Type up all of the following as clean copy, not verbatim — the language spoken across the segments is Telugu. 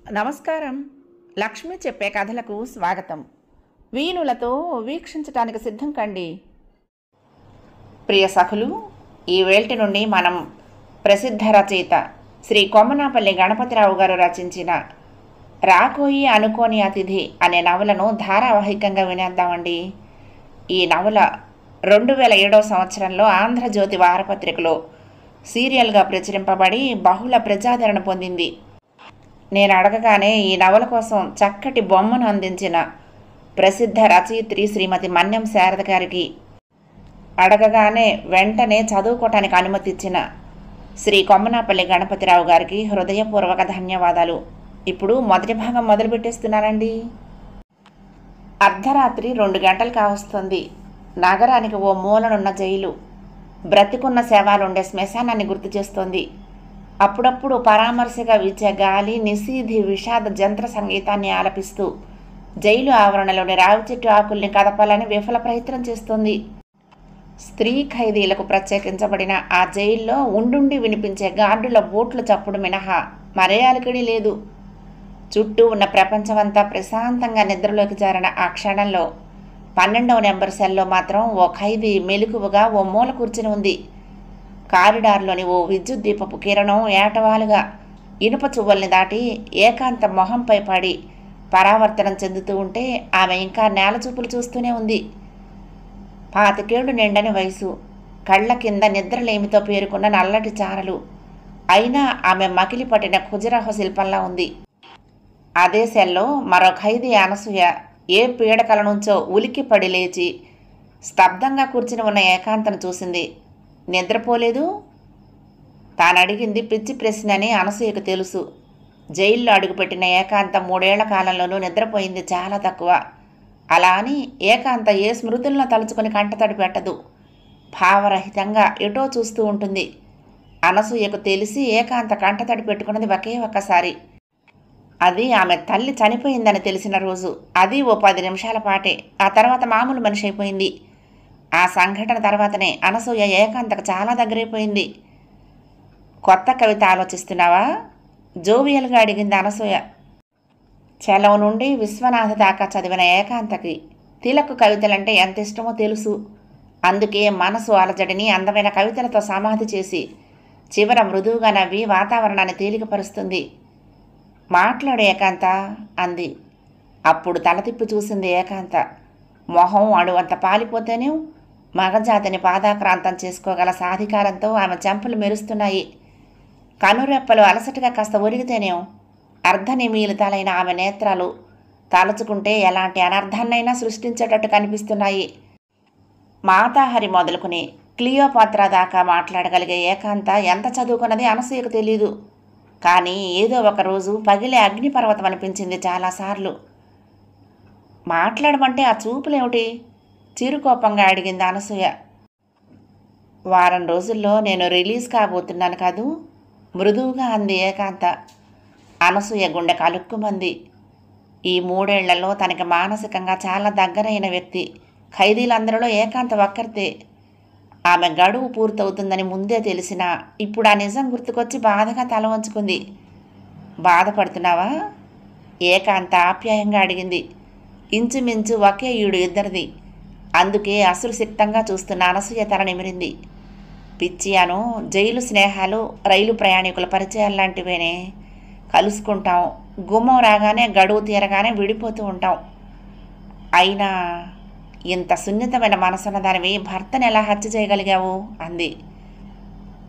నమస్కారం. లక్ష్మి చెప్పే కథలకు స్వాగతం. వీణులతో వీక్షించటానికి సిద్ధం కండి. ప్రియ సఖులు, ఈ వేల్టి నుండి మనం ప్రసిద్ధ రచయిత శ్రీ కొమ్మనాపల్లి గణపతిరావు గారు రచించిన రాకోయి అనుకోని అతిథి అనే నవలను ధారావాహికంగా వినేద్దామండి. ఈ నవల 2007 సంవత్సరంలో ఆంధ్రజ్యోతి వారపత్రికలో సీరియల్గా ప్రచురింపబడి బహుళ ప్రజాదరణ పొందింది. నేను అడగగానే ఈ నవల కోసం చక్కటి బొమ్మను అందించిన ప్రసిద్ధ రచయిత్రి శ్రీమతి మన్యం శారద గారికి, అడగగానే వెంటనే చదువుకోవటానికి అనుమతి ఇచ్చిన శ్రీ కొమ్మనాపల్లి గణపతిరావు గారికి హృదయపూర్వక ధన్యవాదాలు. ఇప్పుడు మొదటి భాగం మొదలుపెట్టేస్తున్నానండి. అర్ధరాత్రి 2 గంటలు కావస్తుంది. నగరానికి ఓ మూలనున్న జైలు బ్రతికున్న శవాలుండే శ్మశానాన్ని గుర్తు చేస్తోంది. అప్పుడప్పుడు పరామర్శగా వీచే గాలి నిశీధి విషాద జంత్ర సంగీతాన్ని ఆలపిస్తూ జైలు ఆవరణలోని రావి చెట్టు ఆకుల్ని కదపాలని విఫల ప్రయత్నం చేస్తోంది. స్త్రీ ఖైదీలకు ప్రత్యేకించబడిన ఆ జైల్లో ఉండుండి వినిపించే గార్డుల బోట్ల చప్పుడు మినహా మరే అలికిడి లేదు. చుట్టూ ఉన్న ప్రపంచమంతా ప్రశాంతంగా నిద్రలోకి జారిన ఆ క్షణంలో 12వ నెంబర్ సెల్లో మాత్రం ఓ ఖైదీ మెలకువగా ఓ మూల కూర్చుని ఉంది. కారిడార్లోని ఓ విద్యుత్ దీపపు కిరణం ఏటవాలుగా ఇనుప చువ్వల్ని దాటి ఏకాంత మొహంపై పడి పరావర్తనం చెందుతూ ఉంటే ఆమె ఇంకా నేల చూపులు చూస్తూనే ఉంది. 25 ఏళ్లు నిండని వయసు, కళ్ళ కింద నిద్రలేమితో పేరుకున్న నల్లటి చారలు. అయినా ఆమె మకిలి పట్టిన ఖుజరాహ శిల్పంలా ఉంది. అదే సెల్లో మరో ఖైదీ అనసూయ ఏ పీడకల నుంచో ఉలిక్కి పడి లేచి స్తబ్దంగా కూర్చుని ఉన్న ఏకాంతను చూసింది. నిద్రపోలేదు? తానడిగింది పిచ్చి ప్రశ్న అని అనసూయకు తెలుసు. జైల్లో అడుగుపెట్టిన ఏకాంత 3 ఏళ్ల కాలంలోనూ నిద్రపోయింది చాలా తక్కువ. అలా అని ఏకాంత ఏ స్మృతులను తలుచుకొని కంటతడి పెట్టదు. భావరహితంగా ఎటో చూస్తూ ఉంటుంది. అనసూయకు తెలిసి ఏకాంత కంటతడి పెట్టుకున్నది ఒకే ఒక్కసారి. అది ఆమె తల్లి చనిపోయిందని తెలిసిన రోజు. అది ఓ 10 నిమిషాల పాటే. ఆ తర్వాత మామూలు మనిషి అయిపోయింది. ఆ సంఘటన తర్వాతనే అనసూయ ఏకాంతకు చాలా దగ్గరైపోయింది. కొత్త కవిత ఆలోచిస్తున్నావా? జోవియల్గా అడిగింది అనసూయ. చలం నుండి విశ్వనాథ దాకా చదివిన ఏకాంతకి తిలక్ కవితలంటే ఎంత ఇష్టమో తెలుసు. అందుకే మనసు అలజడిని అందమైన కవితలతో సమాధి చేసి చివర మృదువుగా నవ్వి వాతావరణాన్ని తేలికపరుస్తుంది. మాట్లాడు ఏకాంత అంది. అప్పుడు తల తిప్పి చూసింది ఏకాంత. మొహం అడువంత పాలిపోతేనే మగజాతిని పాదాక్రాంతం చేసుకోగల సాధికారంతో ఆమె చెంపలు మెరుస్తున్నాయి. కనురెప్పలు అలసటగా కాస్త ఒరిగితేనేం అర్ధనిమీలితాలైన ఆమె నేత్రాలు తలుచుకుంటే ఎలాంటి అనర్థాన్నైనా సృష్టించేటట్టు కనిపిస్తున్నాయి. మాతాహరి మొదలుకుని క్లియోపాత్రా దాకా మాట్లాడగలిగే ఏకాంత ఎంత చదువుకున్నది అనసూయకు తెలీదు. కానీ ఏదో ఒకరోజు పగిలే అగ్నిపర్వతం అనిపించింది చాలాసార్లు. మాట్లాడమంటే ఆ చూపులేమిటి? చిరుకోపంగా అడిగింది అనసూయ. వారం రోజుల్లో నేను రిలీజ్ కాబోతున్నాను కాదు, మృదువుగా అంది ఏకాంత. అనసూయ గుండె కలుక్కుమంది. ఈ 3 ఏళ్లలో తనకి మానసికంగా చాలా దగ్గరైన వ్యక్తి ఖైదీలందరిలో ఏకాంత ఒక్కరితే. ఆమె గడువు పూర్తవుతుందని ముందే తెలిసినా ఇప్పుడు ఆ నిజం గుర్తుకొచ్చి బాధగా తల వంచుకుంది. బాధపడుతున్నావా? ఏకాంత ఆప్యాయంగా అడిగింది. ఇంచుమించు ఒకే ఈడు ఇద్దరిది. అందుకే అశ్రుసిక్తంగా చూస్తున్న అనసూయ తల నిమిరింది. పిచ్చియాను, జైలు స్నేహాలు రైలు ప్రయాణికుల పరిచయాలు లాంటివేనే. కలుసుకుంటాం, గుమ్మం రాగానే గడువు తీరగానే విడిపోతూ ఉంటాం. అయినా ఇంత సున్నితమైన మనసున్న దానివి భర్తను ఎలా హత్య చేయగలిగావు అంది.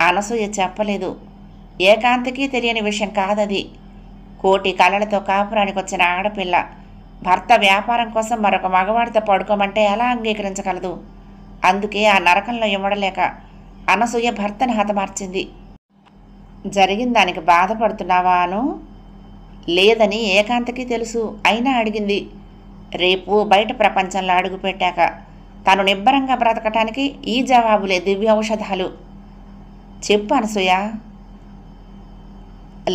అనసూయ చెప్పలేదు. ఏకాంతకి తెలియని విషయం కాదది. కోటి కలలతో కాపురానికి వచ్చిన ఆడపిల్ల భర్త వ్యాపారం కోసం మరొక మగవాడితో పడుకోమంటే ఎలా అంగీకరించగలదు? అందుకే ఆ నరకంలో ఇమ్మడలేక అనసూయ భర్తను హతమార్చింది. జరిగిన దానికి బాధపడుతున్నావా అను? లేదని ఏకాంతకి తెలుసు. అయినా అడిగింది. రేపు బయట ప్రపంచంలో అడుగుపెట్టాక తను నిబ్బరంగా బ్రతకటానికి ఈ జవాబులే దివ్య ఔషధాలు. చెప్పు అనసూయ.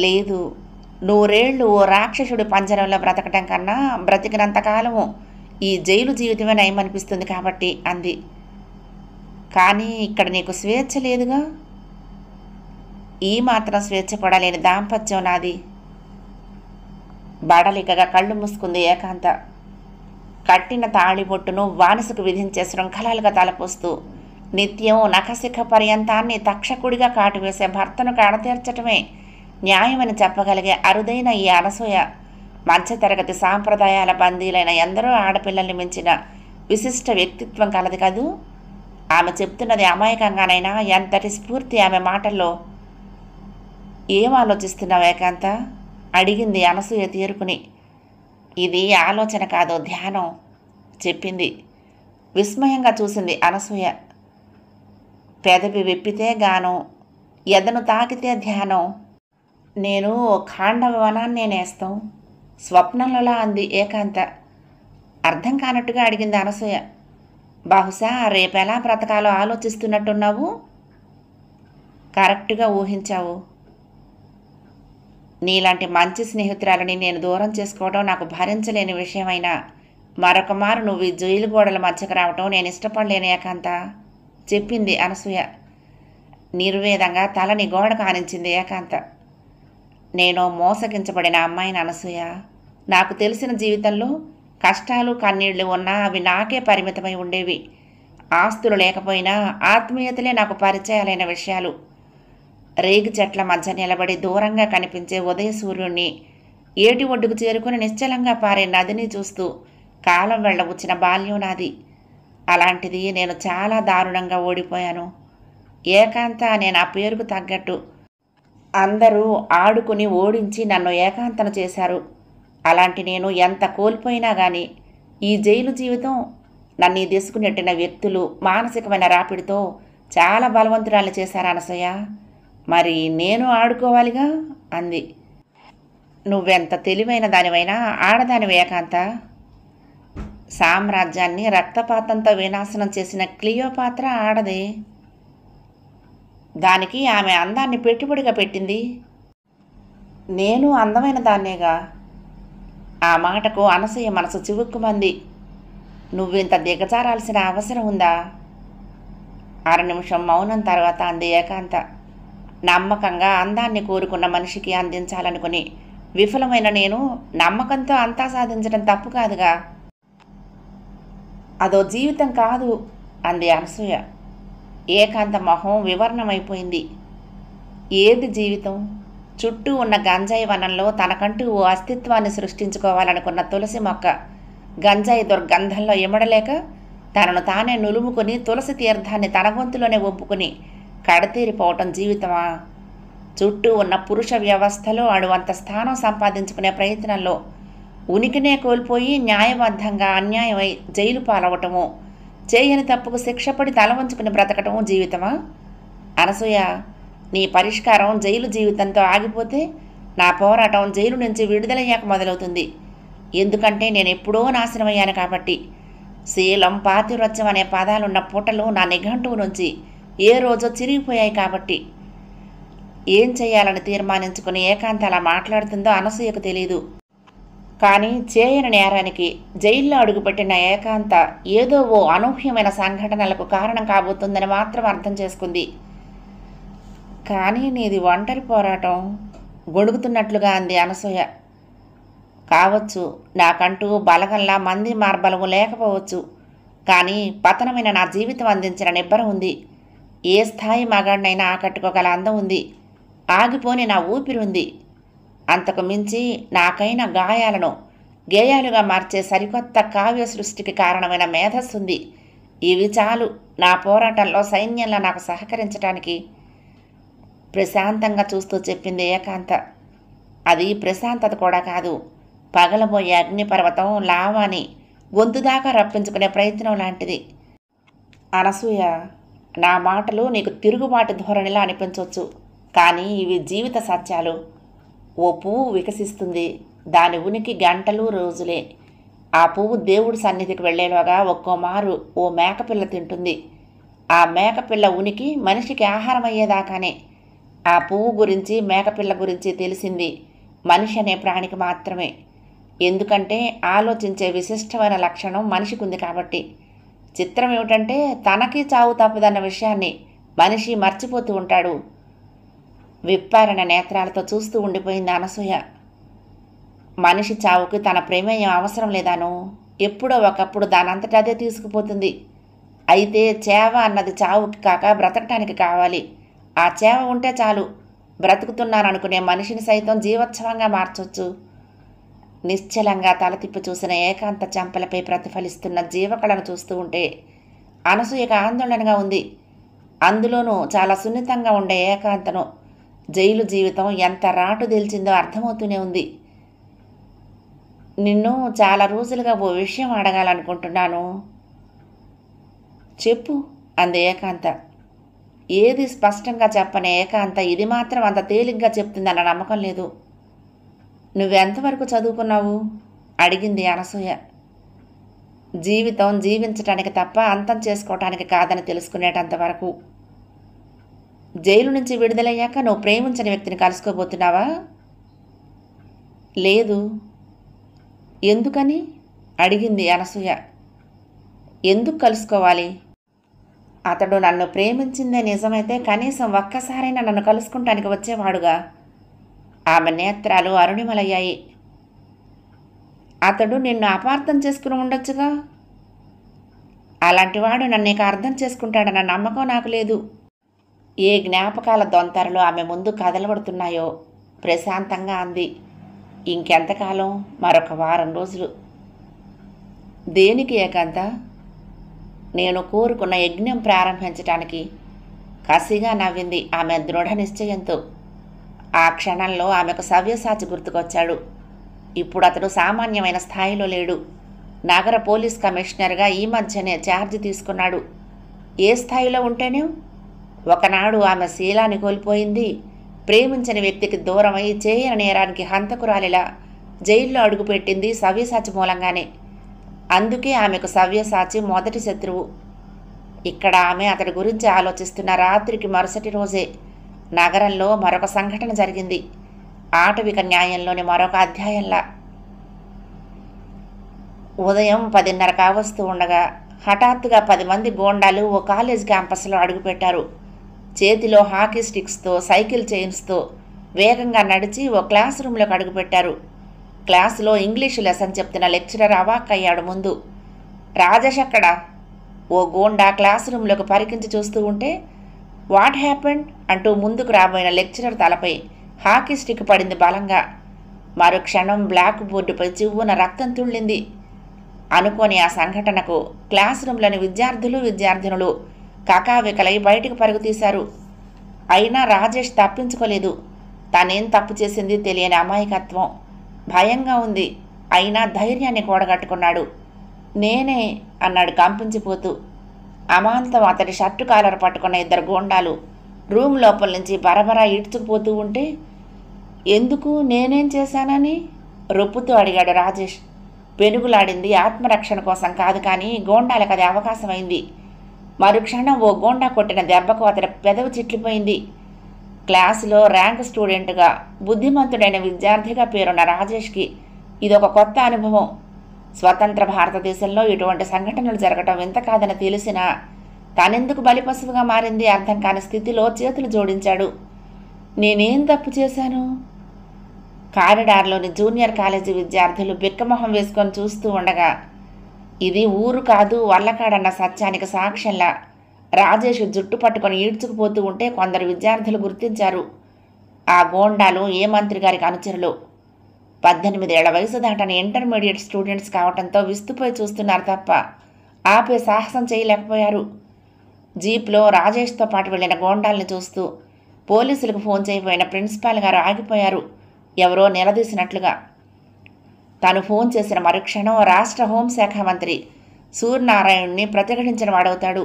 లేదు, 100 ఏళ్ళు ఓ రాక్షసుడి పంజరంలో బ్రతకటం కన్నా బ్రతికినంతకాలము ఈ జైలు జీవితమే నయమనిపిస్తుంది కాబట్టి అంది. కానీ ఇక్కడ నీకు స్వేచ్ఛ లేదుగా? ఈ మాత్రం స్వేచ్ఛ కూడా లేని దాంపత్యం నాది. బడలికగా కళ్ళు మూసుకుంది ఏకాంత. కట్టిన తాళిబొట్టును బానిసకు విధించే శృంఖలాలుగా తలపోస్తూ నిత్యం నఖశిఖ పర్యంతాన్ని తక్షకుడిగా కాటువేసే భర్తను కడతీర్చటమే న్యాయమని చెప్పగలిగే అరుదైన ఈ అనసూయ మధ్యతరగతి సాంప్రదాయాల బందీలైన ఎందరో ఆడపిల్లల్ని మించిన విశిష్ట వ్యక్తిత్వం కలది కదూ. ఆమె చెప్తున్నది అమాయకంగానైనా ఎంతటి స్ఫూర్తి ఆమె మాటల్లో. ఏం ఆలోచిస్తున్నావు ఏకాంత? అడిగింది అనసూయ తేరుకుని. ఇది ఆలోచన కాదు, ధ్యానం చెప్పింది. విస్మయంగా చూసింది అనసూయ. పెదవి విప్పితే గానం, ఎదను తాకితే ధ్యానం. నేను ఖాండవ వనాన్నే నేస్తాం, స్వప్నంలోలా అంది ఏకాంత. అర్థం కానట్టుగా అడిగింది అనసూయ. బహుశా రేపెలా బ్రతకాలో ఆలోచిస్తున్నట్టున్నావు. కరెక్ట్గా ఊహించావు. నీలాంటి మంచి స్నేహితురాలని నేను దూరం చేసుకోవడం నాకు భరించలేని విషయమైనా మరొక మారు నువ్వు ఈ జైలు గోడల మధ్యకు రావటం నేను ఇష్టపడలేను ఏకాంత, చెప్పింది అనసూయ. నిర్వేదంగా తలని గోడ కానించింది ఏకాంత. నేను మోసగించబడిన అమ్మాయిని అనసూయ. నాకు తెలిసిన జీవితంలో కష్టాలు కన్నీళ్లు ఉన్నా అవి నాకే పరిమితమై ఉండేవి. ఆస్తులు లేకపోయినా ఆత్మీయతలే నాకు పరిచయాలైన విషయాలు. రేగి చెట్ల మధ్య నిలబడి దూరంగా కనిపించే ఉదయ సూర్యుణ్ణి, ఏటి ఒడ్డుకు చేరుకుని నిశ్చలంగా పారే నదిని చూస్తూ కాలం వెళ్ళబుచ్చిన బాల్యం నాది. అలాంటిది నేను చాలా దారుణంగా ఓడిపోయాను ఏకాంత. నేను ఆ పేరుకు తగ్గట్టు అందరూ ఆడుకుని ఓడించి నన్ను ఏకాంతను చేశారు. అలాంటి నేను ఎంత కోల్పోయినా కానీ ఈ జైలు జీవితం నన్ను ఈ దిశకు నెట్టిన వ్యక్తులు మానసికమైన రాపిడితో చాలా బలవంతురాలు చేశారు అనసూయ. మరి నేను ఆడుకోవాలిగా అంది. నువ్వెంత తెలివైన దానివైనా ఆడదానివి ఏకాంత. సామ్రాజ్యాన్ని రక్తపాతంతో వినాశనం చేసిన క్లియోపాత్ర ఆడదే. దానికి ఆమె అందాన్ని పెట్టుబడిగా పెట్టింది. నేను అందమైన దాన్నేగా. ఆ మాటకు అనసూయ మనసు చివుక్కుమంది. నువ్వింత దిగజారాల్సిన అవసరం ఉందా? అర నిమిషం మౌనం తర్వాత అంది ఏకాంత. నమ్మకంగా అందాన్ని కోరుకున్న మనిషికి అందించాలనుకుని విఫలమైన నేను నమ్మకంతో అంతా సాధించడం తప్పు కాదుగా. అదో జీవితం కాదు అంది అనసూయ. ఏకాంత మొహం వివర్ణమైపోయింది. ఏది జీవితం? చుట్టూ ఉన్న గంజాయి వనంలో తనకంటూ ఓ అస్తిత్వాన్ని సృష్టించుకోవాలనుకున్న తులసి మొక్క గంజాయి దుర్గంధంలో ఇమడలేక తనను తానే నులుముకొని తులసి తీర్థాన్ని తన గొంతులోనే ఒప్పుకుని కడతీరిపోవటం జీవితమా? చుట్టూ ఉన్న పురుష వ్యవస్థలో అడువంత స్థానం సంపాదించుకునే ప్రయత్నంలో ఉనికినే కోల్పోయి న్యాయబద్ధంగా అన్యాయమై జైలు పాలవటము, చేయని తప్పుకు శిక్షపడి తల వంచుకుని బ్రతకటము జీవితమా? అనసూయ, నీ పరిష్కారం జైలు జీవితంతో ఆగిపోతే నా పోరాటం జైలు నుంచి విడుదలయ్యాక మొదలవుతుంది. ఎందుకంటే నేను ఎప్పుడో నాశనమయ్యాను కాబట్టి. శీలం, పాతివ్రత్యం అనే పదాలున్న పూటలు నా నిఘంటువు నుంచి ఏ రోజో చిరిగిపోయాయి కాబట్టి. ఏం చేయాలని తీర్మానించుకుని ఏకాంత అలా మాట్లాడుతుందో అనసూయకు తెలీదు. కానీ చేయని నేరానికి జైల్లో అడుగుపెట్టిన ఏకాంత ఏదో ఓ అనూహ్యమైన సంఘటనలకు కారణం కాబోతుందని మాత్రం అర్థం చేసుకుంది. కానీ నీది ఒంటరి పోరాటం, గొడుగుతున్నట్లుగా అంది అనసూయ. కావచ్చు, నాకంటూ బలగంలా మంది మార్బలము లేకపోవచ్చు. కానీ పతనమైన నా జీవితం అందించిన నిబ్బరం ఉంది. ఏ స్థాయి మగాడినైనా ఆకట్టుకోగల అందం ఉంది. ఆగిపోని నా ఊపిరి ఉంది. అంతకు మించి నాకైన గాయాలను గేయాలుగా మార్చే సరికొత్త కావ్య సృష్టికి కారణమైన మేధస్సుంది. ఇవి చాలు నా పోరాటంలో సైన్యంలో నాకు సహకరించడానికి. ప్రశాంతంగా చూస్తూ చెప్పింది ఏకాంత. అది ప్రశాంతత కూడా కాదు, పగలబోయే అగ్నిపర్వతం లావాని గొంతు దాకా రప్పించుకునే ప్రయత్నం లాంటిది. అనసూయ, నా మాటలు నీకు తిరుగుబాటు ధోరణిలా అనిపించవచ్చు, కానీ ఇవి జీవిత సత్యాలు. ఓ పువ్వు వికసిస్తుంది, దాని ఉనికి గంటలు రోజులే. ఆ పువ్వు దేవుడి సన్నిధికి వెళ్లేలోగా ఒక్కో మారు ఓ మేకపిల్ల తింటుంది. ఆ మేకపిల్ల ఉనికి మనిషికి ఆహారం అయ్యేదాకానే. ఆ పువ్వు గురించి మేకపిల్ల గురించి తెలిసింది మనిషి అనే ప్రాణికి మాత్రమే. ఎందుకంటే ఆలోచించే విశిష్టమైన లక్షణం మనిషికి ఉంది కాబట్టి. చిత్రం ఏమిటంటే తనకి చావు తప్పదన్న విషయాన్ని మనిషి మర్చిపోతూ ఉంటాడు. విప్పారిన నేత్రాలతో చూస్తూ ఉండిపోయింది అనసూయ. మనిషి చావుకి తన ప్రమేయం అవసరం లేదాను. ఎప్పుడో ఒకప్పుడు దానంతట అదే తీసుకుపోతుంది. అయితే చేవ అన్నది చావుకి కాక బ్రతకటానికి కావాలి. ఆ చేవ ఉంటే చాలు బ్రతుకుతున్నాననుకునే మనిషిని సైతం జీవోత్సవంగా మార్చొచ్చు. నిశ్చలంగా తల తిప్పి చూసిన ఏకాంత చెంపలపై ప్రతిఫలిస్తున్న జీవకళను చూస్తూ ఉంటే అనసూయకు ఆందోళనగా ఉంది. అందులోనూ చాలా సున్నితంగా ఉండే ఏకాంతను జైలు జీవితం ఎంత రాటు తెలిచిందో అర్థమవుతూనే ఉంది. నిన్ను చాలా రోజులుగా ఓ విషయం అడగాలనుకుంటున్నాను. చెప్పు అంది ఏకాంత. ఏది స్పష్టంగా చెప్పనే ఏకాంత ఇది మాత్రం అంత తేలిగ్గా చెప్తుందన్న నమ్మకం లేదు. నువ్వెంతవరకు చదువుకున్నావు అడిగింది అనసూయ. జీవితం జీవించటానికి తప్ప అంతం చేసుకోవటానికి కాదని తెలుసుకునేటంత వరకు. జైలు నుంచి విడుదలయ్యాక నువ్వు ప్రేమించని వ్యక్తిని కలుసుకోబోతున్నావా? లేదు. ఎందుకని అడిగింది అనసూయ. ఎందుకు కలుసుకోవాలి? అతడు నన్ను ప్రేమించిందే నిజమైతే కనీసం ఒక్కసారైనా నన్ను కలుసుకుంటానికి వచ్చేవాడుగా. ఆమె నేత్రాలు అరుణిమలయ్యాయి. అతడు నిన్ను అపార్థం చేసుకుని ఉండొచ్చుగా. అలాంటివాడు నన్ను ఇక అర్థం చేసుకుంటాడన్న నమ్మకం నాకు లేదు. ఏ జ్ఞాపకాల దొంతరలు ఆమె ముందు కదలబడుతున్నాయో ప్రశాంతంగా అంది. ఇంకెంతకాలం? మరొక వారం రోజులు. దేనికి ఏకాంత? నేను కోరుకున్న యజ్ఞం ప్రారంభించటానికి. కసిగా నవ్వింది ఆమె దృఢ నిశ్చయంతో. ఆ క్షణంలో ఆమెకు సవ్యసాచి గుర్తుకొచ్చాడు. ఇప్పుడు అతడు సామాన్యమైన స్థాయిలో లేడు. నగర పోలీస్ కమిషనర్గా ఈ మధ్యనే ఛార్జ్ తీసుకున్నాడు. ఏ స్థాయిలో ఉంటేనే? ఒకనాడు ఆమె శీలాన్ని కోల్పోయింది. ప్రేమించని వ్యక్తికి దూరమై చేయని నేరానికి హంతకురాలిలా జైల్లో అడుగుపెట్టింది సవ్యసాచి మూలంగానే. అందుకే ఆమెకు సవ్యసాచి మొదటి శత్రువు. ఇక్కడ ఆమె అతడి గురించి ఆలోచిస్తున్న రాత్రికి మరుసటి రోజే నగరంలో మరొక సంఘటన జరిగింది. ఆటవిక న్యాయంలోని మరొక అధ్యాయంలా. ఉదయం 10:30 కావస్తూ ఉండగా హఠాత్తుగా 10 మంది గోండాలు ఓ కాలేజ్ క్యాంపస్లో అడుగుపెట్టారు. చేతిలో హాకీ స్టిక్స్తో సైకిల్ చైన్స్తో వేగంగా నడిచి ఓ క్లాస్ రూమ్లోకి అడుగుపెట్టారు. క్లాసులో ఇంగ్లీషు లెసన్ చెప్తున్న లెక్చరర్ అవాక్కయ్యాడు ముందు. రాజేష్ అక్కడ? ఓ గోండా క్లాస్ రూమ్లోకి పరికించి చూస్తూ ఉంటే వాట్ హ్యాపెండ్ అంటూ ముందుకు రాబోయిన లెక్చరర్ తలపై హాకీ స్టిక్ పడింది బలంగా. మరుక్షణం బ్లాక్ బోర్డుపై చివ్వున రక్తం తుళ్ళింది. అనుకోని ఆ సంఘటనకు క్లాస్ రూమ్లోని విద్యార్థినులు కకావికలై బయటికి పరుగు తీశారు. అయినా రాజేష్ తప్పించుకోలేదు. తనేం తప్పు చేసింది తెలియని అమాయకత్వం. భయంగా ఉంది. అయినా ధైర్యాన్ని కూడగట్టుకున్నాడు. నేనే అన్నాడు కంపించిపోతూ. అమాంతం అతడి షర్టు కాలర్ పట్టుకున్న 2 గోండాలు రూమ్ లోపల నుంచి బరబరా ఈడ్చుకుపోతూ ఉంటే ఎందుకు నేనేం చేశానని రొప్పుతూ అడిగాడు రాజేష్. పెనుగులాడింది ఆత్మరక్షణ కోసం కాదు, కానీ గోండాలకు అది అవకాశమైంది. మరుక్షణం ఓ గోండా కొట్టిన దెబ్బకు అతడి పెదవి చిట్లిపోయింది. క్లాసులో ర్యాంక్ స్టూడెంట్గా బుద్ధిమంతుడైన విద్యార్థిగా పేరున్న రాజేష్కి ఇదొక కొత్త అనుభవం. స్వతంత్ర భారతదేశంలో ఇటువంటి సంఘటనలు జరగటం వింత కాదని తెలిసినా తానెందుకు బలిపశువుగా మారింది అర్థం కాని స్థితిలో చేతులు జోడించాడు. నేనేం తప్పు చేశాను? కారిడార్లోని జూనియర్ కాలేజీ విద్యార్థులు బిక్కమొహం వేసుకొని చూస్తూ ఉండగా ఇది ఊరు కాదు వల్లకాడన్న సత్యానికి సాక్ష్యంలా రాజేష్ జుట్టు పట్టుకొని ఈడ్చుకుపోతూ ఉంటే కొందరు విద్యార్థులు గుర్తించారు. ఆ గోండాలు ఏ మంత్రి గారికి అనుచరులు. 18 ఏళ్ల వయసు దాటని ఇంటర్మీడియట్ స్టూడెంట్స్ కావడంతో విస్తుపోయి చూస్తున్నారు తప్ప ఆపే సాహసం చేయలేకపోయారు. జీప్లో రాజేష్తో పాటు వెళ్లిన గోండాల్ని చూస్తూ పోలీసులకు ఫోన్ చేయబోయిన ప్రిన్సిపాల్ గారు ఆగిపోయారు, ఎవరో నిలదీసినట్లుగా. తాను ఫోన్ చేసిన మరుక్షణం రాష్ట్ర హోంశాఖ మంత్రి సూర్యనారాయణ్ని ప్రతిఘటించిన వాడవుతాడు.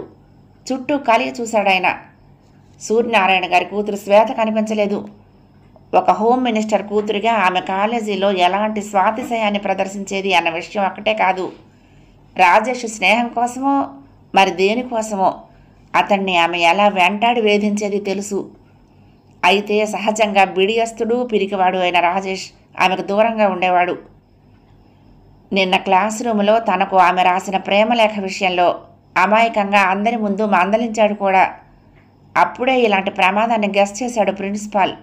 చుట్టూ కలిగి చూశాడాయన. సూర్యనారాయణ గారి కూతురు శ్వేత కనిపించలేదు. ఒక హోమ్ మినిస్టర్ కూతురిగా ఆమె కాలేజీలో ఎలాంటి స్వాతిశయాన్ని ప్రదర్శించేది అన్న విషయం ఒక్కటే కాదు, రాజేష్ స్నేహం కోసమో మరి దేనికోసమో అతన్ని ఆమె ఎలా వెంటాడి వేధించేది తెలుసు. అయితే సహజంగా బిడియస్తుడు పిరికివాడు అయిన రాజేష్ ఆమెకు దూరంగా ఉండేవాడు. నిన్న క్లాస్ రూములో తనకు ఆమె రాసిన ప్రేమలేఖ విషయంలో అమాయకంగా అందరి ముందు మందలించాడు కూడా. అప్పుడే ఇలాంటి ప్రమాదాన్ని గెస్ చేశాడు ప్రిన్సిపాల్.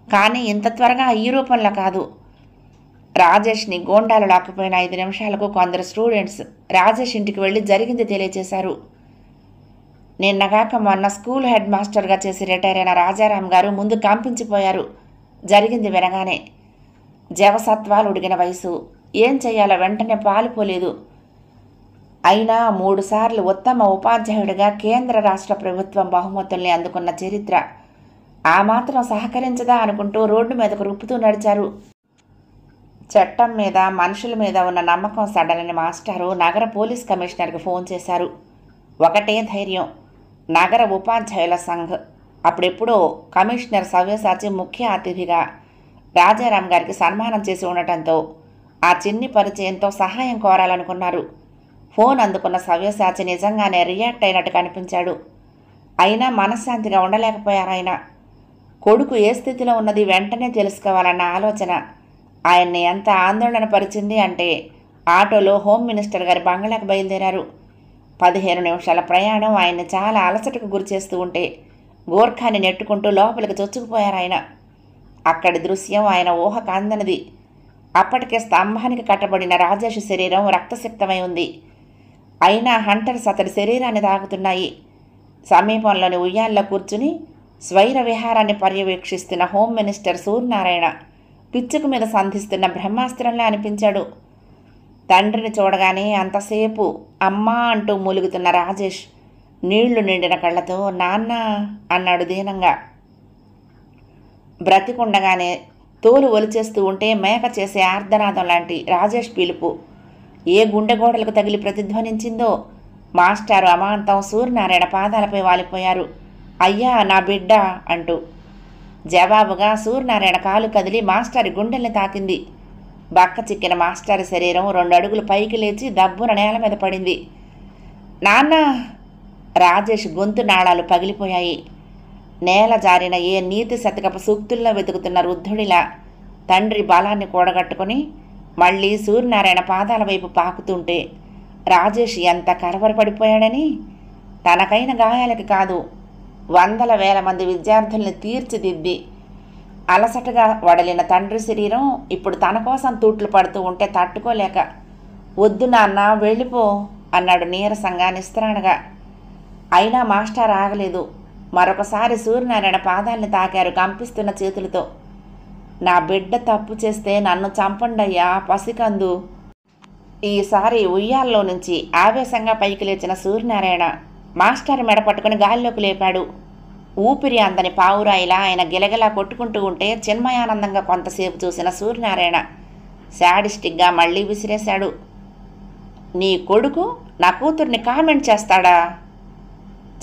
కానీ ఇంత త్వరగా ఈ రూపంలో కాదు. రాజేష్ని గోండాలు లాక్కుపోయిన 5 నిమిషాలకు కొందరు స్టూడెంట్స్ రాజేష్ ఇంటికి వెళ్ళి జరిగింది తెలియచేశారు. నిన్నగాక మొన్న స్కూల్ హెడ్ మాస్టర్గా చేసి రిటైర్ అయిన రాజారాం గారు ముందు కంపించిపోయారు. జరిగింది వినగానే జవసత్వాలు ఉడిగిన వయసు, ఏం చెయ్యాలో వెంటనే పాలుపోలేదు. అయినా 3 సార్లు ఉత్తమ ఉపాధ్యాయుడిగా కేంద్ర రాష్ట్ర ప్రభుత్వం బహుమతుల్ని అందుకున్న చరిత్ర ఆ మాత్రం సహకరించదా అనుకుంటూ రోడ్డు మీదకు రుప్పుతూ నడిచారు. చట్టం మీద మనుషుల మీద ఉన్న నమ్మకం సడలని మాస్టారు నగర పోలీస్ కమిషనర్కి ఫోన్ చేశారు. ఒకటే ధైర్యం, నగర ఉపాధ్యాయుల సంఘ్. అప్పుడెప్పుడో కమిషనర్ సవ్యసాచి ముఖ్య అతిథిగా రాజారాం గారికి సన్మానం చేసి ఉండటంతో ఆ చిన్ని పరిచయంతో సహాయం కోరాలనుకున్నారు. ఫోన్ అందుకున్న సవ్యసాచి నిజంగానే రియాక్ట్ అయినట్టు కనిపించాడు. అయినా మనశ్శాంతిగా ఉండలేకపోయారాయన. కొడుకు ఏ స్థితిలో ఉన్నది వెంటనే తెలుసుకోవాలన్న ఆలోచన ఆయన్ని ఎంత ఆందోళన పరిచింది అంటే ఆటోలో హోమ్ మినిస్టర్ గారి బంగ్లాకు బయలుదేరారు. 15 నిమిషాల ప్రయాణం ఆయన్ని చాలా అలసటకు గురిచేస్తూ ఉంటే గోర్ఖాని నెట్టుకుంటూ లోపలికి చొచ్చుకుపోయారాయన. అక్కడి దృశ్యం ఆయన ఊహకు అందనిది. అప్పటికే స్తంభానికి కట్టబడిన రాజేష్ శరీరం రక్తసిక్తమై ఉంది. అయినా హంటర్స్ అతడి శరీరాన్ని తాకుతున్నాయి. సమీపంలోని ఉయ్యాల్లో కూర్చుని స్వైర విహారాన్ని పర్యవేక్షిస్తున్న హోమ్ మినిస్టర్ సూర్యనారాయణ పిచ్చుకు మీద సంధిస్తున్న బ్రహ్మాస్త్రంలా అనిపించాడు. తండ్రిని చూడగానే అంతసేపు అమ్మా అంటూ మూలుగుతున్న రాజేష్ నీళ్లు నిండిన కళ్ళతో నాన్న అన్నాడు దీనంగా. బ్రతికుండగానే తోలు ఒలిచేస్తూ ఉంటే మేక చేసే ఆర్ధనాదం లాంటి రాజేష్ పిలుపు ఏ గుండెగోడలకు తగిలి ప్రతిధ్వనించిందో. మాస్టారు అమాంతం సూర్యనారాయణ పాదాలపై వాలిపోయారు. అయ్యా నా బిడ్డ అంటూ. జవాబుగా సూర్యనారాయణ కాలు కదిలి మాస్టారి గుండెల్ని తాకింది. బక్క చిక్కిన మాస్టారి శరీరం 2 అడుగులు పైకి లేచి దబ్బున నేల మీద పడింది. నాన్న! రాజేష్ గొంతు నాళాలు పగిలిపోయాయి. నేల జారిన ఏ నీతి శతకపు సూక్తుల్లో వెతుకుతున్న వృద్ధుడిలా తండ్రి బలాన్ని కూడగట్టుకుని మళ్ళీ సూర్యనారాయణ పాదాల వైపు పాకుతుంటే రాజేష్ ఎంత కలవరపడిపోయాడని. తనకైన గాయాలకి కాదు, వందల వేల మంది విద్యార్థుల్ని తీర్చిదిద్ది అలసటగా వడలిన తండ్రి శరీరం ఇప్పుడు తన కోసం తూట్లు పడుతూ ఉంటే తట్టుకోలేక వద్దు నాన్న వెళ్ళిపో అన్నాడు నీరసంగా నిస్త్రాణగా. అయినా మాస్టర్ ఆగలేదు. మరొకసారి సూర్యనారాయణ పాదాల్ని తాకారు కంపిస్తున్న చేతులతో. నా బిడ్డ తప్పు చేస్తే నన్ను చంపండయ్యా పసికందు. ఈసారి ఉయ్యాల్లో నుంచి ఆవేశంగా పైకి లేచిన సూర్యనారాయణ మాస్టర్ మెడ పట్టుకుని గాల్లోకి లేపాడు. ఊపిరి అందని పావురాయిలా ఆయన గిలగిలా కొట్టుకుంటూ ఉంటే చిన్మయానందంగా కొంతసేపు చూసిన సూర్యనారాయణ శాడిస్టిక్గా మళ్ళీ విసిరేశాడు. నీ కొడుకు నా కూతుర్ని కామెంట్ చేస్తాడా?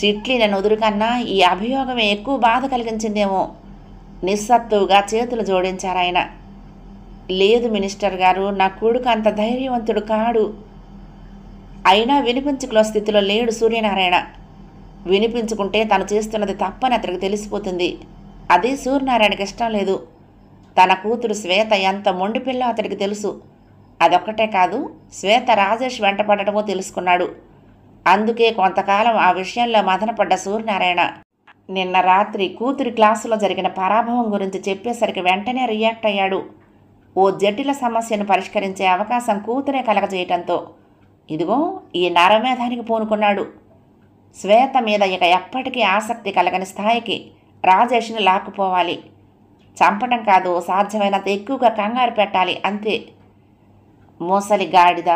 చిట్లిన నుదురు కన్నా ఈ అభియోగమే ఎక్కువ బాధ కలిగించిందేమో. నిస్సత్తువుగా చేతులు జోడించారాయన. లేదు మినిస్టర్ గారు, నా కొడుకు అంత ధైర్యవంతుడు కాడు. అయినా వినిపించుకునే స్థితిలో లేడు సూర్యనారాయణ. వినిపించుకుంటే తను చేస్తున్నది తప్పని అతనికి తెలిసిపోతుంది. అది సూర్యనారాయణకి ఇష్టం లేదు. తన కూతురు శ్వేత ఎంత మొండిపిల్లో అతడికి తెలుసు. అదొక్కటే కాదు, శ్వేత రాజేష్ వెంటపడటమో తెలుసుకున్నాడు. అందుకే కొంతకాలం ఆ విషయంలో మదనపడ్డ సూర్యనారాయణ నిన్న రాత్రి కూతురి క్లాసులో జరిగిన పరాభవం గురించి చెప్పేసరికి వెంటనే రియాక్ట్ అయ్యాడు. ఓ జటిల సమస్యను పరిష్కరించే అవకాశం కూతురే కలగజేయటంతో ఇదిగో ఈ నరమేధానికి పూనుకున్నాడు. శ్వేత మీద ఇక ఎప్పటికీ ఆసక్తి కలగని స్థాయికి రాజేష్ని లాక్కుపోవాలి. చంపడం కాదు, సాధ్యమైనంత ఎక్కువగా కంగారు పెట్టాలి, అంతే. మోసలి గాడిద.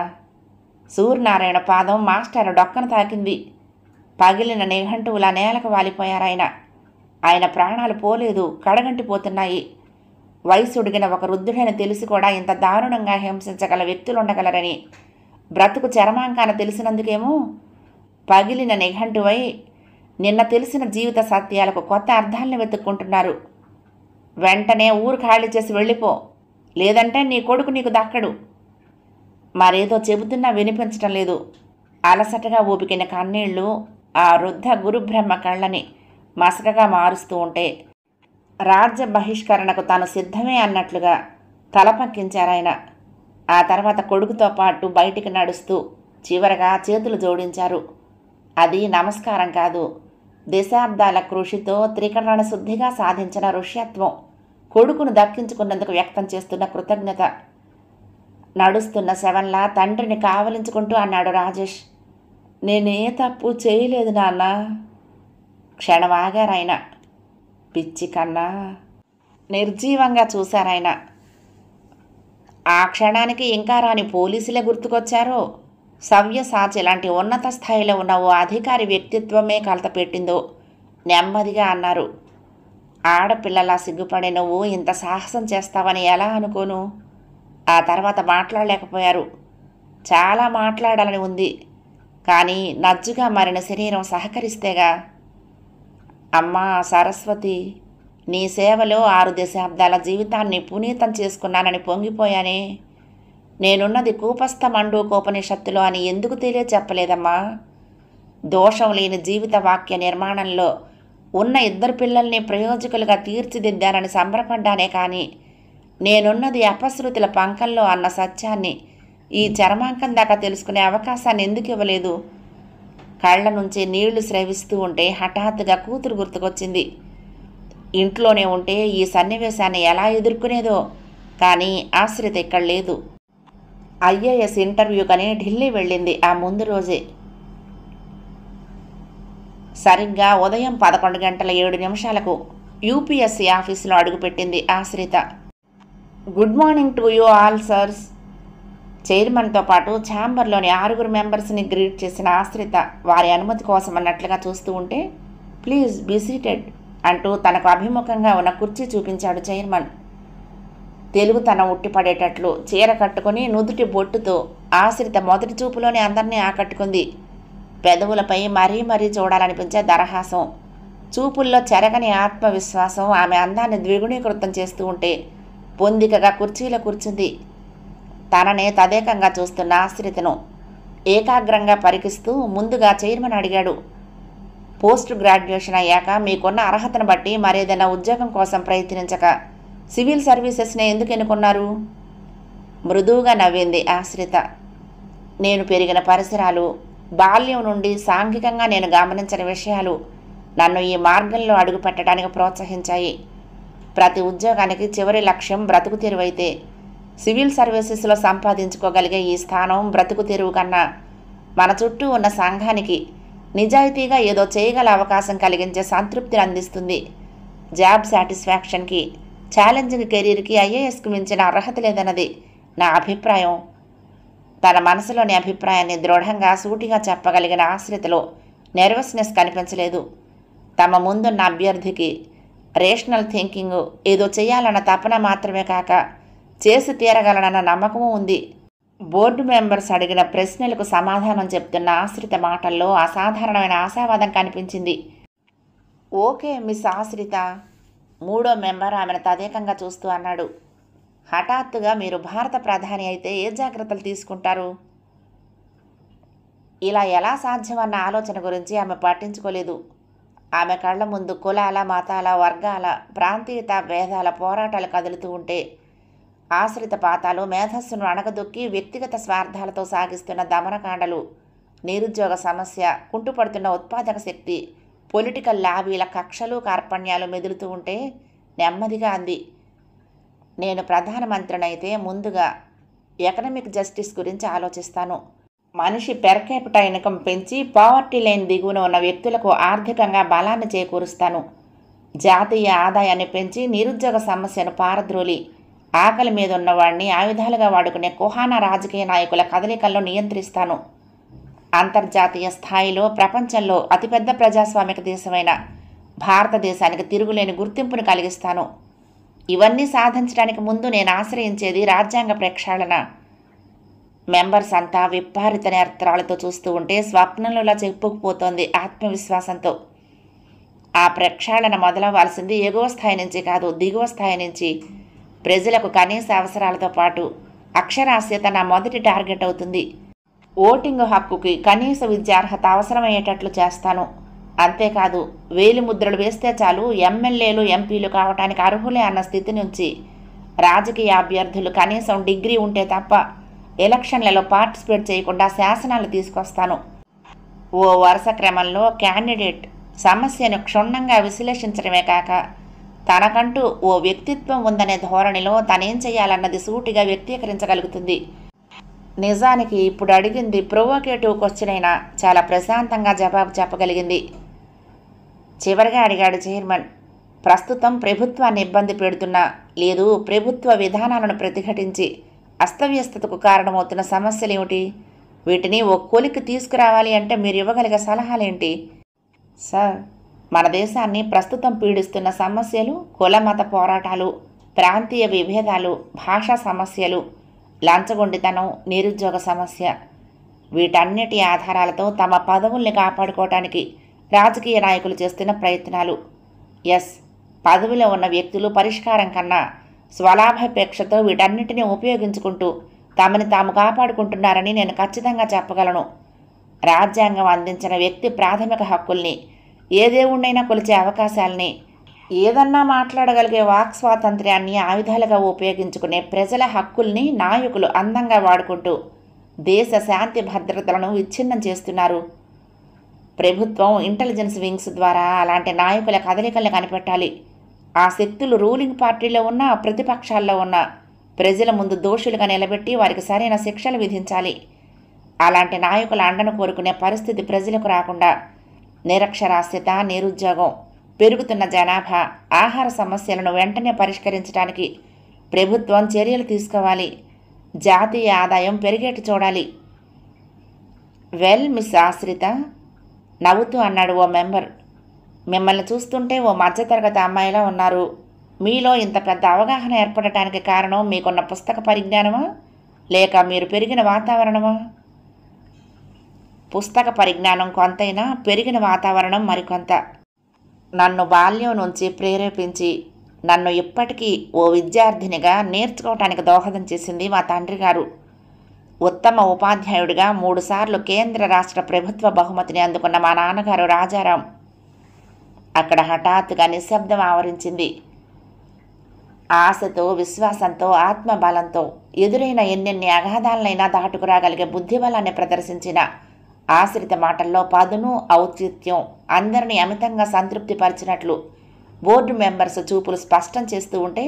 సూర్యనారాయణ పాదం మాస్టర్ డొక్కను తాకింది. పగిలిన నిఘంటువులా నేలకు వాలిపోయారాయన. ఆయన ప్రాణాలు పోలేదు, కడగంటిపోతున్నాయి. వయసుడిగిన ఒక వృద్ధుడని తెలిసి కూడా ఇంత దారుణంగా హింసించగల వ్యక్తులుండగలరని బ్రతుకు చరమాంకాన తెలిసినందుకేమో పగిలిన నిఘంటువై నిన్న తెలిసిన జీవిత సత్యాలకు కొత్త అర్థాలను వెతుక్కుంటున్నారు. వెంటనే ఊరు ఖాళీ చేసి వెళ్ళిపో, లేదంటే నీ కొడుకు నీకు దక్కడు. మరేదో చెబుతున్నా వినిపించటం లేదు. అలసటగా ఊపికిన కన్నీళ్లు ఆ వృద్ధ గురుబ్రహ్మ కళ్ళని మసకగా మారుస్తూ ఉంటే రాజ్య బహిష్కరణకు తాను సిద్ధమే అన్నట్లుగా తలపక్కించారాయన. ఆ తర్వాత కొడుకుతో పాటు బయటికి నడుస్తూ చివరగా చేతులు జోడించారు. అది నమస్కారం కాదు, దశాబ్దాల కృషితో త్రికరణ శుద్ధిగా సాధించిన ఋష్యత్వం, కొడుకును దక్కించుకున్నందుకు వ్యక్తం చేస్తున్న కృతజ్ఞత. నడుస్తున్న శవంలా తండ్రిని కావలించుకుంటూ అన్నాడు రాజేష్. నేనే తప్పు చేయలేదు నాన్న. క్షణం ఆగారాయన. పిచ్చి కన్నా నిర్జీవంగా చూశారాయన. ఆ క్షణానికి ఇంకా రాని పోలీసులే గుర్తుకొచ్చారో, సవ్యసాచి లాంటి ఉన్నత స్థాయిలో ఉన్న ఓ అధికారి వ్యక్తిత్వమే కలత పెట్టిందో నెమ్మదిగా అన్నారు. ఆడపిల్లలా సిగ్గుపడే నువ్వు ఇంత సాహసం చేస్తావని ఎలా అనుకోను? ఆ తర్వాత మాట్లాడలేకపోయారు. చాలా మాట్లాడాలని ఉంది, కానీ నజ్జుగా మారిన శరీరం సహకరిస్తేగా. అమ్మా సరస్వతి, నీ సేవలో 6 దశాబ్దాల జీవితాన్ని పునీతం చేసుకున్నానని పొంగిపోయానే. నేనున్నది కూపస్థ మండూకోపనిషత్తులో అని ఎందుకు తెలియచెప్పలేదమ్మా? దోషం లేని జీవిత వాక్య నిర్మాణంలో ఉన్న 2 పిల్లల్ని ప్రయోజకులుగా తీర్చిదిద్దానని సంబరపడ్డానే కానీ, నేనున్నది అపశృతుల పంకంలో అన్న సత్యాన్ని ఈ చరమాంకం దాకా తెలుసుకునే అవకాశాన్ని ఎందుకు ఇవ్వలేదు? కళ్ళ నుంచి నీళ్లు స్రవిస్తూ ఉంటే హఠాత్తుగా కూతురు గుర్తుకొచ్చింది. ఇంట్లోనే ఉంటే ఈ సన్నివేశాన్ని ఎలా ఎదుర్కొనేదో, కానీ ఆశ్రిత ఇక్కడ లేదు. ఐఏఎస్ ఇంటర్వ్యూకని ఢిల్లీ వెళ్ళింది ఆ ముందు రోజే. సరిగ్గా ఉదయం 11:07 యూపీఎస్సీ ఆఫీసులో అడుగుపెట్టింది Ashrita. Good morning to you all sirs. చైర్మన్తో పాటు ఛాంబర్లోని 6 మెంబర్స్ని గ్రీట్ చేసిన ఆశ్రిత వారి అనుమతి కోసం అన్నట్లుగా చూస్తూ ఉంటే, ప్లీజ్ బీ సీటెడ్ అంటూ తనకు అభిముఖంగా ఉన్న కుర్చీ చూపించాడు చైర్మన్. తెలుగుతనం ఉట్టిపడేటట్లు చీర కట్టుకుని నుదుటి బొట్టుతో ఆశ్రిత మొదటి చూపులోనే అందరినీ ఆకట్టుకుంది. పెదవులపై మరీ మరీ చూడాలనిపించే దరహాసం, చూపుల్లో చెరగని ఆత్మవిశ్వాసం ఆమె అందాన్ని ద్విగుణీకృతం చేస్తూ ఉంటే పొందికగా కుర్చీలో కూర్చుంది. తననే తదేకంగా చూస్తున్న ఆశ్రితను ఏకాగ్రంగా పరికిస్తూ ముందుగా చైర్మన్ అడిగాడు. పోస్ట్ గ్రాడ్యుయేషన్ అయ్యాక మీకున్న అర్హతను బట్టి మరేదైనా ఉద్యోగం కోసం ప్రయత్నించక సివిల్ సర్వీసెస్ని ఎందుకు ఎన్నుకున్నారు? మృదువుగా నవ్వింది ఆశ్రిత. నేను పెరిగిన పరిసరాలు, బాల్యం నుండి సాంఘికంగా నేను గమనించిన విషయాలు నన్ను ఈ మార్గంలో అడుగు పెట్టడానికి ప్రోత్సహించాయి. ప్రతి ఉద్యోగానికి చివరి లక్ష్యం బ్రతుకు తెరువైతే, సివిల్ సర్వీసెస్లో సంపాదించుకోగలిగే ఈ స్థానం బ్రతుకు తెరువు కన్నా మన చుట్టూ ఉన్న సంఘానికి నిజాయితీగా ఏదో చేయగల అవకాశం కలిగించే సంతృప్తిని అందిస్తుంది. జాబ్ సాటిస్ఫాక్షన్కి, ఛాలెంజింగ్ కెరీర్కి ఐఏఎస్కి మించిన అర్హత లేదన్నది నా అభిప్రాయం. తన మనసులోని అభిప్రాయాన్ని దృఢంగా సూటిగా చెప్పగలిగిన ఆశ్రితలో నెర్వస్నెస్ కనిపించలేదు. తమ ముందున్న అభ్యర్థికి రేషనల్ థింకింగ్, ఏదో చేయాలన్న తపన మాత్రమే కాక చేసి తీరగలనన్న నమ్మకము ఉంది. బోర్డు మెంబర్స్ అడిగిన ప్రశ్నలకు సమాధానం చెప్తున్న ఆశ్రిత మాటల్లో అసాధారణమైన ఆశావాదం కనిపించింది. ఓకే మిస్ ఆశ్రిత, 3వ మెంబర్ ఆమెను తదేకంగా చూస్తూ అన్నాడు. హఠాత్తుగా మీరు భారత ప్రధాని అయితే ఏ జాగ్రత్తలు తీసుకుంటారు? ఇలా ఎలా సాధ్యమన్న ఆలోచన గురించి ఆమె పట్టించుకోలేదు. ఆమె కళ్ళ ముందు కులాల, మతాల, వర్గాల, ప్రాంతీయత భేదాల పోరాటాలు కదులుతూ ఉంటే ఆశ్రిత పాతాలు మేధస్సును అణగదొక్కి వ్యక్తిగత స్వార్థాలతో సాగిస్తున్న దమనకాండలు, నిరుద్యోగ సమస్య, కుంటుపడుతున్న ఉత్పాదక శక్తి, పొలిటికల్ లాబీల కక్షలు కార్పణ్యాలు మెదులుతూ ఉంటే నెమ్మదిగా అంది. నేను ప్రధానమంత్రినైతే ముందుగా ఎకనమిక్ జస్టిస్ గురించి ఆలోచిస్తాను. మనిషి పెర్ క్యాపిటా ఇన్కమ్ పెంచి పావర్టీ లైన్ దిగువన ఉన్న వ్యక్తులకు ఆర్థికంగా బలాన్ని చేకూరుస్తాను. జాతీయ ఆదాయాన్ని పెంచి నిరుద్యోగ సమస్యను పారద్రోలి ఆకలి మీద ఉన్నవాడిని ఆయుధాలుగా వాడుకునే కుహానా రాజకీయ నాయకుల కదలికల్లో నియంత్రిస్తాను. అంతర్జాతీయ స్థాయిలో ప్రపంచంలో అతిపెద్ద ప్రజాస్వామిక దేశమైన భారతదేశానికి తిరుగులేని గుర్తింపును కలిగిస్తాను. ఇవన్నీ సాధించడానికి ముందు నేను ఆశ్రయించేది రాజ్యాంగ ప్రక్షాళన. మెంబర్స్ అంతా విప్పారిత నేత్రాలతో చూస్తూ ఉంటే స్వప్నంలోలా చెప్పుకుపోతోంది ఆత్మవిశ్వాసంతో. ఆ ప్రక్షాళన మొదలవ్వాల్సింది ఎగువ స్థాయి నుంచి కాదు, దిగువ స్థాయి నుంచి. ప్రజలకు కనీస అవసరాలతో పాటు అక్షరాస్యత నా మొదటి టార్గెట్ అవుతుంది. ఓటింగ్ హక్కుకి కనీస విద్యార్హత అవసరమయ్యేటట్లు చేస్తాను. అంతేకాదు, వేలి ముద్రలు వేస్తే చాలు ఎమ్మెల్యేలు, ఎంపీలు కావటానికి అర్హులే అన్న స్థితి నుంచి రాజకీయ అభ్యర్థులు కనీసం డిగ్రీ ఉంటే తప్ప ఎలక్షన్లలో పార్టిసిపేట్ చేయకుండా శాసనాలు తీసుకొస్తాను. ఓ వరుస క్రమంలో క్యాండిడేట్ సమస్యను క్షుణ్ణంగా విశ్లేషించడమే కాక తనకంటూ ఓ వ్యక్తిత్వం ఉందనే ధోరణిలో తనేం చేయాలన్నది సూటిగా వ్యక్తీకరించగలుగుతుంది. నిజానికి ఇప్పుడు అడిగింది ప్రొవోకేటివ్ క్వశ్చన్ అయినా చాలా ప్రశాంతంగా జవాబు చెప్పగలిగింది. చివరిగా అడిగాడు చైర్మన్. ప్రస్తుతం ప్రభుత్వాన్ని ఇబ్బంది పెడుతున్నా లేదు ప్రభుత్వ విధానాలను ప్రతిఘటించి అస్తవ్యస్తతకు కారణమవుతున్న సమస్యలేమిటి? వీటిని ఓ కొలిక్కి తీసుకురావాలి అంటే మీరు ఇవ్వగలిగే సలహాలేంటి? సార్, మన దేశాన్ని ప్రస్తుతం పీడిస్తున్న సమస్యలు కుల మత పోరాటాలు, ప్రాంతీయ విభేదాలు, భాషా సమస్యలు, లంచగొండితనం, నిరుద్యోగ సమస్య. వీటన్నిటి ఆధారాలతో తమ పదవుల్ని కాపాడుకోవటానికి రాజకీయ నాయకులు చేస్తున్న ప్రయత్నాలు. ఎస్, పదవిలో ఉన్న వ్యక్తులు పరిష్కారం కన్నా స్వలాభాపేక్షతో వీటన్నిటినీ ఉపయోగించుకుంటూ తమని తాము కాపాడుకుంటున్నారని నేను ఖచ్చితంగా చెప్పగలను. రాజ్యాంగం అందించిన వ్యక్తి ప్రాథమిక హక్కుల్ని, ఏ దేవుణ్ణైనా కొలిచే అవకాశాలని, ఏదన్నా మాట్లాడగలిగే వాక్ స్వాతంత్ర్యాన్ని ఆయుధాలుగా ఉపయోగించుకునే ప్రజల హక్కుల్ని నాయకులు అందంగా వాడుకుంటూ దేశ శాంతి భద్రతలను విచ్ఛిన్నం చేస్తున్నారు. ప్రభుత్వం ఇంటెలిజెన్స్ వింగ్స్ ద్వారా అలాంటి నాయకుల కదలికల్ని కనిపెట్టాలి. ఆ శక్తులు రూలింగ్ పార్టీలో ఉన్న, ప్రతిపక్షాల్లో ఉన్న ప్రజల ముందు దోషులుగా నిలబెట్టి వారికి సరైన శిక్షలు విధించాలి. అలాంటి నాయకుల అండను కోరుకునే పరిస్థితి ప్రజలకు రాకుండా నిరక్షరాస్యత, నిరుద్యోగం, పెరుగుతున్న జనాభా, ఆహార సమస్యలను వెంటనే పరిష్కరించడానికి ప్రభుత్వం చర్యలు తీసుకోవాలి. జాతీయ ఆదాయం పెరిగేట్టు చూడాలి. వెల్ మిస్ ఆశ్రిత, నవ్వుతూ అన్నాడు ఓ మెంబర్. మిమ్మల్ని చూస్తుంటే ఓ మధ్యతరగతి అమ్మాయిలా ఉన్నారు. మీలో ఇంత పెద్ద అవగాహన ఏర్పడటానికి కారణం మీకున్న పుస్తక పరిజ్ఞానమా లేక మీరు పెరిగిన వాతావరణమా? పుస్తక పరిజ్ఞానం కొంతైనా పెరిగిన వాతావరణం మరికొంత. నన్ను బాల్యం నుంచి ప్రేరేపించి నన్ను ఇప్పటికీ ఓ విద్యార్థినిగా నేర్చుకోవటానికి దోహదం చేసింది మా తండ్రి గారు. ఉత్తమ ఉపాధ్యాయుడిగా 3 సార్లు కేంద్ర రాష్ట్ర ప్రభుత్వ బహుమతిని అందుకున్న మా నాన్నగారు రాజారాం. అక్కడ హఠాత్తుగా నిశ్శబ్దం ఆవరించింది. ఆశతో, విశ్వాసంతో, ఆత్మబలంతో ఎదురైన ఎన్నెన్ని అగాధాలనైనా దాటుకురాగలిగే బుద్ధిబలాన్ని ప్రదర్శించిన ఆశ్రిత మాటల్లో పదును, ఔచిత్యం అందరినీ అమితంగా సంతృప్తిపరిచినట్లు బోర్డు మెంబర్స్ చూపులు స్పష్టం చేస్తూ ఉంటే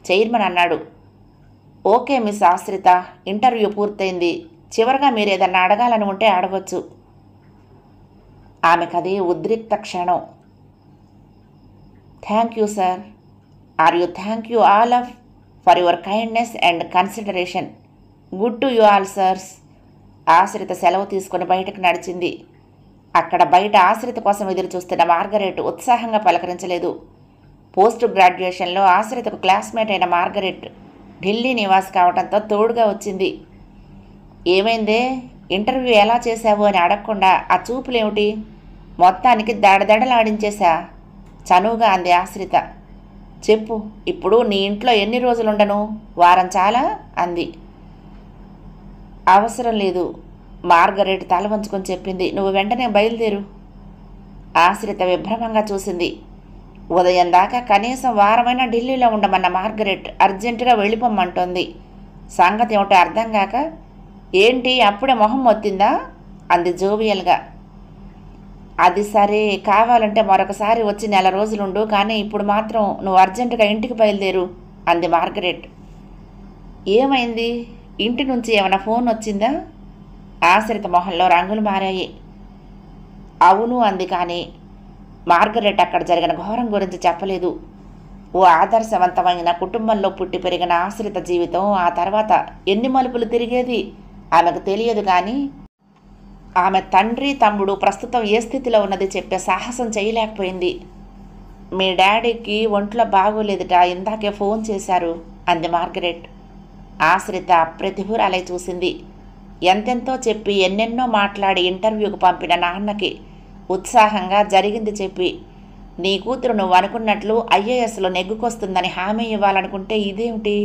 చైర్మన్ అన్నాడు, ఓకే మిస్ ఆశ్రిత, ఇంటర్వ్యూ పూర్తయింది. చివరిగా మీరు ఏదన్నా అడగాలని ఉంటే అడగొచ్చు. ఆమెకది ఉద్రిక్త క్షణం. Thank you sir. Are you thank you all of for your kindness and consideration. Good to you all sirs. Ashrita సెలవు తీసుకుని బయటకు నడిచింది. అక్కడ బయట ఆశ్రిత కోసం ఎదురు చూస్తున్న మార్గరెట్ ఉత్సాహంగా పలకరించలేదు. పోస్ట్ గ్రాడ్యుయేషన్లో ఆశ్రితకు క్లాస్మేట్ అయిన మార్గరెట్ ఢిల్లీ నివాసి కావడంతో తోడుగా వచ్చింది. ఏమైందే, ఇంటర్వ్యూ ఎలా చేశావు అని అడగకుండా ఆ చూపులేమిటి? మొత్తానికి దడదడలాడించేశా, చనువుగా అంది ఆశ్రిత. చెప్పు, ఇప్పుడు నీ ఇంట్లో ఎన్ని రోజులుండను? వారం చాలా అంది. అవసరం లేదు, మార్గరెట్ తల వంచుకొని చెప్పింది. నువ్వు వెంటనే బయలుదేరు. ఆశ్రిత విభ్రమంగా చూసింది. ఉదయం దాకా కనీసం వారమైనా ఢిల్లీలో ఉండమన్న మార్గరెట్ అర్జెంటుగా వెళ్ళిపోమ్మంటోంది. సంగతి ఏమిటో అర్థం కాక, ఏంటి అప్పుడే మొహం మొత్తిందా అంది జోవియల్గా. అది సరే, కావాలంటే మరొకసారి వచ్చి 4 రోజులుండు, కానీ ఇప్పుడు మాత్రం నువ్వు అర్జెంటుగా ఇంటికి బయలుదేరు అంది మార్గరెట్. ఏమైంది? ఇంటి నుంచి ఏమైనా ఫోన్ వచ్చిందా? ఆశ్రిత మొహంలో రంగులు మారాయి. అవును అంది. కానీ మార్గరెట్ అక్కడ జరిగిన ఘోరం గురించి చెప్పలేదు. ఓ ఆదర్శవంతమైన కుటుంబంలో పుట్టి పెరిగిన ఆశ్రిత జీవితం ఆ తర్వాత ఎన్ని మలుపులు తిరిగేది ఆమెకు తెలియదు. కానీ ఆమె తండ్రి, తమ్ముడు ప్రస్తుతం ఏ స్థితిలో ఉన్నది చెప్పే సాహసం చేయలేకపోయింది. మీ డాడీకి ఒంట్లో బాగోలేదుట, ఇందాకే ఫోన్ చేశారు అంది మార్గరెట్. ఆశ్రిత ప్రతిభురాలై చూసింది. ఎంతెంతో చెప్పి ఎన్నెన్నో మాట్లాడి ఇంటర్వ్యూకు పంపిన నాన్నకి ఉత్సాహంగా జరిగింది చెప్పి, నీ కూతురు నువ్వు అనుకున్నట్లు ఐఏఎస్లో నెగ్గుకొస్తుందని హామీ ఇవ్వాలనుకుంటే ఇదేమిటి?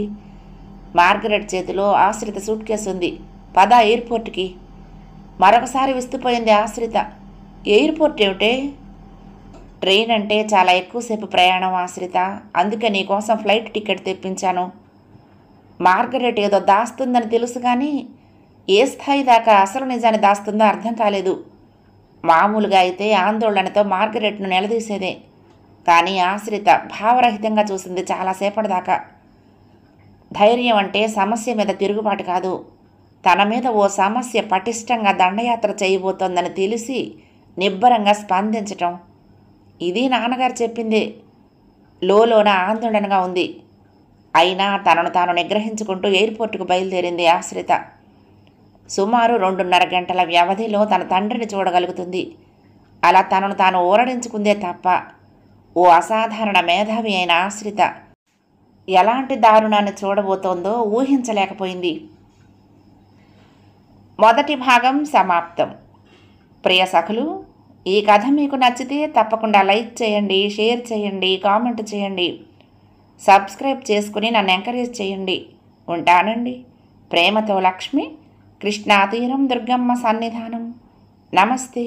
మార్గరెట్ చేతిలో ఆశ్రిత సూట్ కేసు ఉంది. పద ఎయిర్పోర్ట్కి. మరొకసారి విస్తుపోయింది ఆశ్రిత. ఎయిర్పోర్ట్ ఏమిటే? ట్రైన్ అంటే చాలా ఎక్కువసేపు ప్రయాణం ఆశ్రిత, అందుకే నీకోసం ఫ్లైట్ టికెట్ తెప్పించాను. మార్గరెట్ ఏదో దాస్తుందని తెలుసు, కానీ ఏ స్థాయి దాకా అసలు నిజాన్ని దాస్తుందో అర్థం కాలేదు. మామూలుగా అయితే ఆందోళనతో మార్గరెట్ను నిలదీసేదే, కానీ ఆశ్రిత భావరహితంగా చూసింది చాలాసేపటి దాకా. ధైర్యం అంటే సమస్య మీద తిరుగుబాటు కాదు, తన మీద ఓ సమస్య పటిష్టంగా దండయాత్ర చేయబోతోందని తెలిసి నిబ్బరంగా స్పందించటం. ఇది నాన్నగారు చెప్పిందే. లోన ఆందోళనగా ఉంది. అయినా తనను తాను నిగ్రహించుకుంటూ ఎయిర్పోర్టుకు బయలుదేరింది ఆశ్రిత. సుమారు 2.5 గంటల వ్యవధిలో తన తండ్రిని చూడగలుగుతుంది. అలా తనను తాను ఊరడించుకుందే తప్ప ఓ అసాధారణ మేధావి అయిన ఆశ్రిత ఎలాంటి దారుణాన్ని చూడబోతోందో ఊహించలేకపోయింది. మొదటి భాగం సమాప్తం. ప్రియ సఖులు, ఈ కథ మీకు నచ్చితే తప్పకుండా లైక్ చేయండి, షేర్ చేయండి, కామెంట్ చేయండి, సబ్స్క్రైబ్ చేసుకుని నన్ను ఎంకరేజ్ చేయండి. ఉంటానండి. ప్రేమతో లక్ష్మి, కృష్ణా తీరం, దుర్గమ్మ సన్నిధానం. నమస్తే.